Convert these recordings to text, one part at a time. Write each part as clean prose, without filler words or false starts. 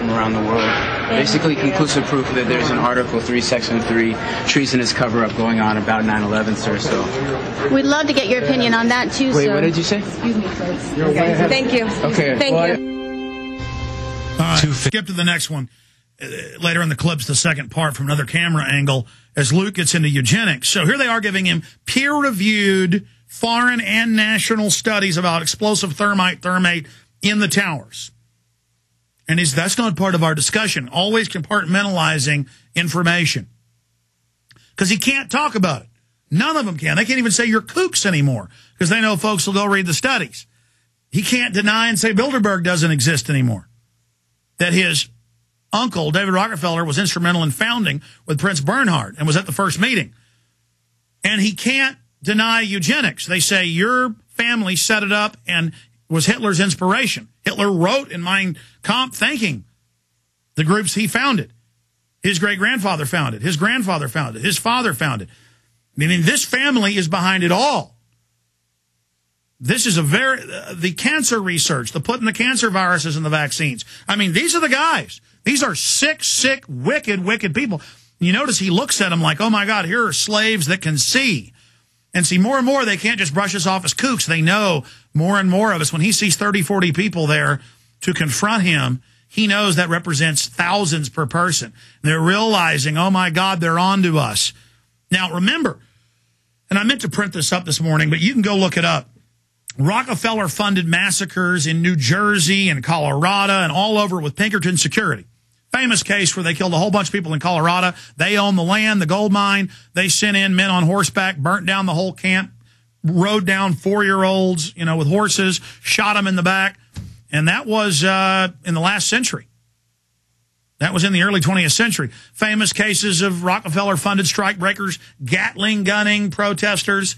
from around the world. Basically conclusive proof that there's an Article 3, Section 3 treasonous cover-up going on about 9/11, sir. So we'd love to get your opinion on that, too, wait, sir. what did you say? Excuse me, please. Okay. Thank you. Okay. Thank you. Skip to the next one. Later in the clip's the second part from another camera angle as Luke gets into eugenics. So here they are giving him peer-reviewed foreign and national studies about explosive thermate in the towers. And that's not part of our discussion. Always compartmentalizing information. Because he can't talk about it. None of them can. They can't even say you're kooks anymore because they know folks will go read the studies. He can't deny and say Bilderberg doesn't exist anymore. That his uncle, David Rockefeller, was instrumental in founding with Prince Bernhard and was at the first meeting. And he can't deny eugenics. They say your family set it up and was Hitler's inspiration. Hitler wrote in Mein Kampf thanking the groups he founded. His great-grandfather founded. His grandfather founded. His father founded. Meaning this family is behind it all. This is the cancer research, the putting the cancer viruses in the vaccines. I mean, these are the guys. These are sick, wicked, wicked people. You notice he looks at them like, oh, my God, here are slaves that can see. And see, more and more, they can't just brush us off as kooks. They know more and more of us. When he sees 30, 40 people there to confront him, he knows that represents thousands per person. They're realizing, oh, my God, they're on to us. Now, remember, and I meant to print this up this morning, but you can go look it up. Rockefeller-funded massacres in New Jersey and Colorado and all over with Pinkerton Security. Famous case where they killed a whole bunch of people in Colorado. They own the land, the gold mine. They sent in men on horseback, burnt down the whole camp, rode down 4-year-olds, with horses, shot them in the back. And that was in the last century. That was in the early 20th century. Famous cases of Rockefeller-funded strikebreakers, Gatling gunning protesters.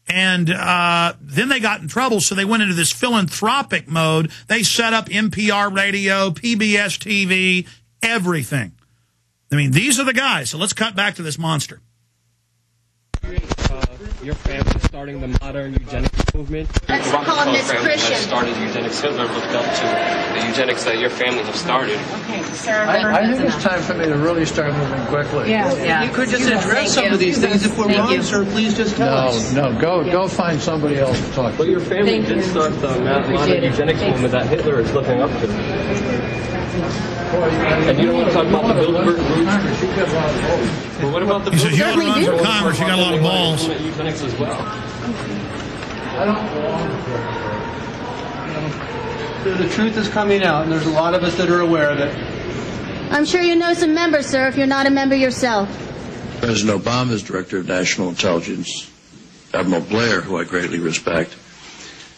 And then they got in trouble, so they went into this philanthropic mode. They set up NPR radio, PBS TV, everything. I mean, these are the guys. So let's cut back to this monster. Your family starting the modern eugenics movement. Let's call him Miss Christian. Started eugenics. Hitler looked up to the eugenics that your family have started. Okay, sir. I think it's time for me to really start moving quickly. Yeah. You could just address some of these things. If we're wrong, sir, please just tell us. No, go find somebody else to talk to. But your family did start the modern eugenics movement that Hitler is looking up to. And you don't want to talk about the Bilderberg group? But what about the Bilderberg? You want to run for Congress, you got a lot of balls. Eugenics as well. I don't belong. The truth is coming out, and there's a lot of us that are aware of it. I'm sure you know some members, sir, if you're not a member yourself. President Obama's Director of National Intelligence, Admiral Blair, who I greatly respect,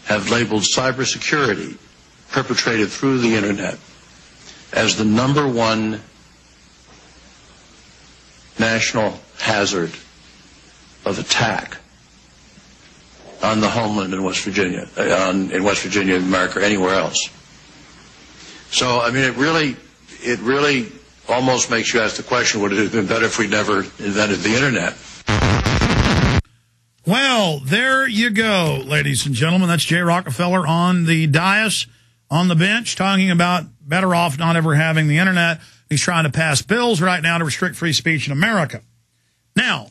have labeled cybersecurity perpetrated through the Internet as the #1 national hazard of attack on the homeland in West Virginia, in America, or anywhere else. So, I mean, it really almost makes you ask the question, would it have been better if we never invented the Internet? Well, there you go, ladies and gentlemen. That's Jay Rockefeller on the dais, on the bench, talking about better off not ever having the Internet. He's trying to pass bills right now to restrict free speech in America. Now,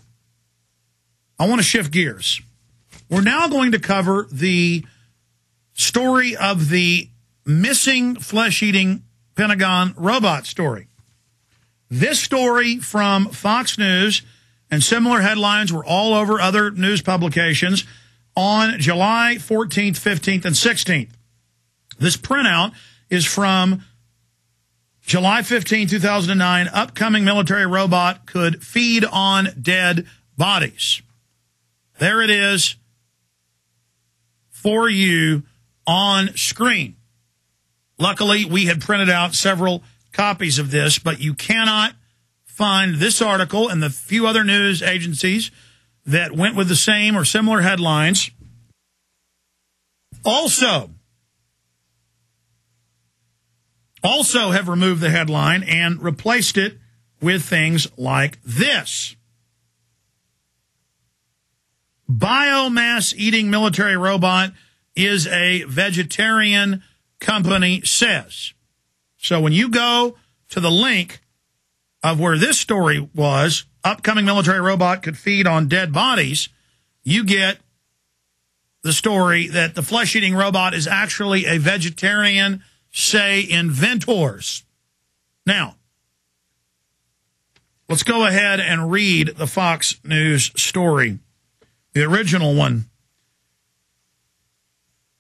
I want to shift gears. We're now going to cover the story of the missing flesh-eating Pentagon robot story. This story from Fox News and similar headlines were all over other news publications on July 14th, 15th, and 16th. This printout is from July 15, 2009. Upcoming military robot could feed on dead bodies. There it is for you on screen. Luckily, we had printed out several copies of this, but you cannot find this article and the few other news agencies that went with the same or similar headlines. Also have removed the headline and replaced it with things like this. Biomass-eating military robot is a vegetarian, company says. So when you go to the link of where this story was, upcoming military robot could feed on dead bodies, you get the story that the flesh-eating robot is actually a vegetarian, say, inventors. Now, let's go ahead and read the Fox News story, the original one.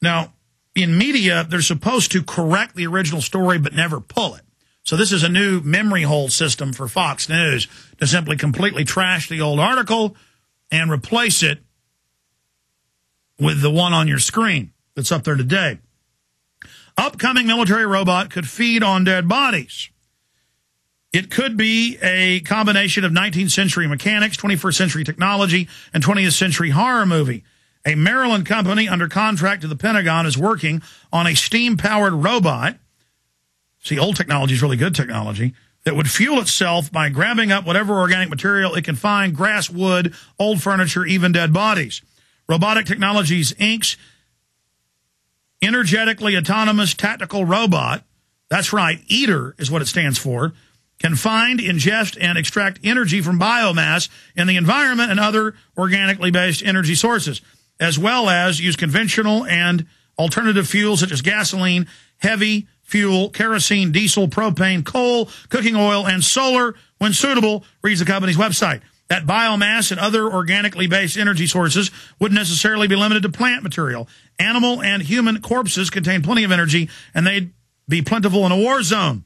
Now, in media, they're supposed to correct the original story but never pull it. So this is a new memory hole system for Fox News to simply completely trash the old article and replace it with the one on your screen that's up there today. Upcoming military robot could feed on dead bodies. It could be a combination of 19th century mechanics, 21st century technology, and 20th century horror movie. A Maryland company under contract to the Pentagon is working on a steam-powered robot. See, old technology is really good technology that would fuel itself by grabbing up whatever organic material it can find, grass, wood, old furniture, even dead bodies. Robotic Technologies, Inc.'s energetically autonomous tactical robot, that's right, EATER is what it stands for, can find, ingest, and extract energy from biomass in the environment and other organically based energy sources, as well as use conventional and alternative fuels such as gasoline, heavy fuel, kerosene, diesel, propane, coal, cooking oil, and solar when suitable, reads the company's website. That biomass and other organically based energy sources wouldn't necessarily be limited to plant material. Animal and human corpses contain plenty of energy, and they'd be plentiful in a war zone.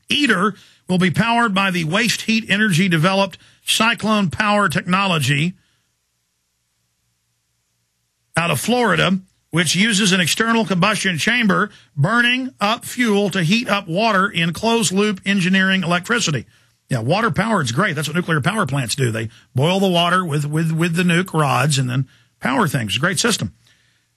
EATER will be powered by the waste heat energy developed cyclone power technology out of Florida, which uses an external combustion chamber burning up fuel to heat up water in closed-loop engineering electricity. Yeah, water power is great. That's what nuclear power plants do. They boil the water with the nuke rods and then power things. It's a great system.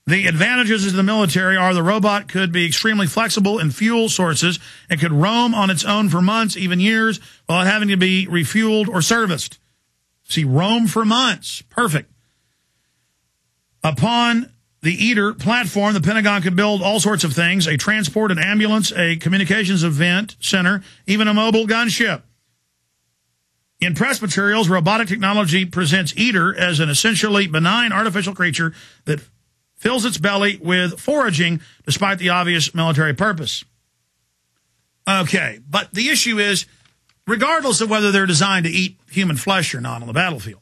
The advantages of the military are the robot could be extremely flexible in fuel sources and could roam on its own for months, even years, without having to be refueled or serviced. See, roam for months. Perfect. Upon the EATER platform, the Pentagon could build all sorts of things, a transport, an ambulance, a communications event center, even a mobile gunship. In press materials, Robotic Technology presents EATER as an essentially benign artificial creature that fills its belly with foraging despite the obvious military purpose. Okay, but the issue is, regardless of whether they're designed to eat human flesh or not on the battlefield,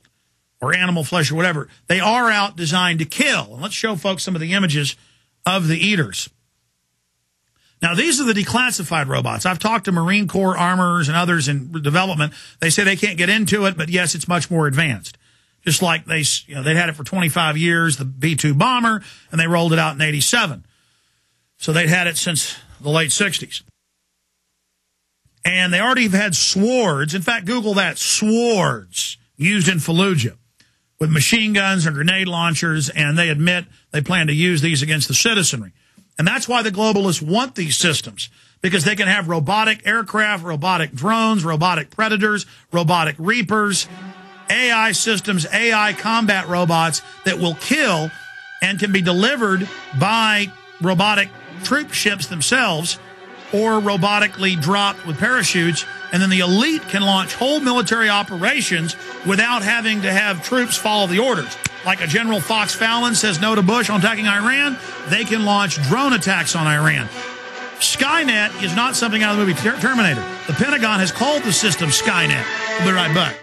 or animal flesh or whatever, they are out designed to kill. And let's show folks some of the images of the EATERs. Now, these are the declassified robots. I've talked to Marine Corps armorers and others in development. They say they can't get into it, but yes, it's much more advanced. Just like they'd had it for 25 years, the B-2 bomber, and they rolled it out in 87. So they'd had it since the late 60s. And they already have had swords. In fact, Google that, swords used in Fallujah with machine guns and grenade launchers, and they admit they plan to use these against the citizenry. And that's why the globalists want these systems, because they can have robotic aircraft, robotic drones, robotic predators, robotic reapers, AI systems, AI combat robots that will kill and can be delivered by robotic troop ships themselves or robotically dropped with parachutes. And then the elite can launch whole military operations without having to have troops follow the orders. Like a General Fox Fallon says no to Bush on attacking Iran, they can launch drone attacks on Iran. Skynet is not something out of the movie Terminator. The Pentagon has called the system Skynet. We'll be right back.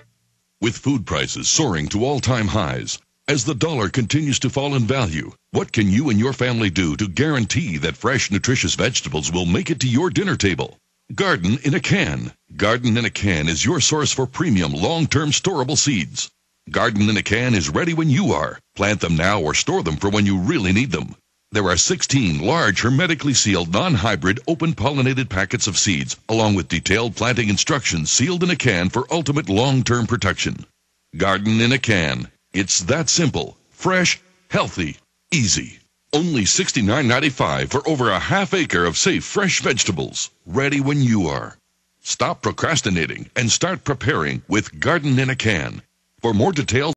With food prices soaring to all-time highs, as the dollar continues to fall in value, what can you and your family do to guarantee that fresh, nutritious vegetables will make it to your dinner table? Garden in a Can. Garden in a Can is your source for premium, long-term storable seeds. Garden in a Can is ready when you are. Plant them now or store them for when you really need them. There are 16 large, hermetically sealed, non-hybrid, open-pollinated packets of seeds, along with detailed planting instructions sealed in a can for ultimate long-term protection. Garden in a Can. It's that simple, fresh, healthy, easy. Only $69.95 for over a half acre of safe, fresh vegetables, ready when you are. Stop procrastinating and start preparing with Garden in a Can. For more details,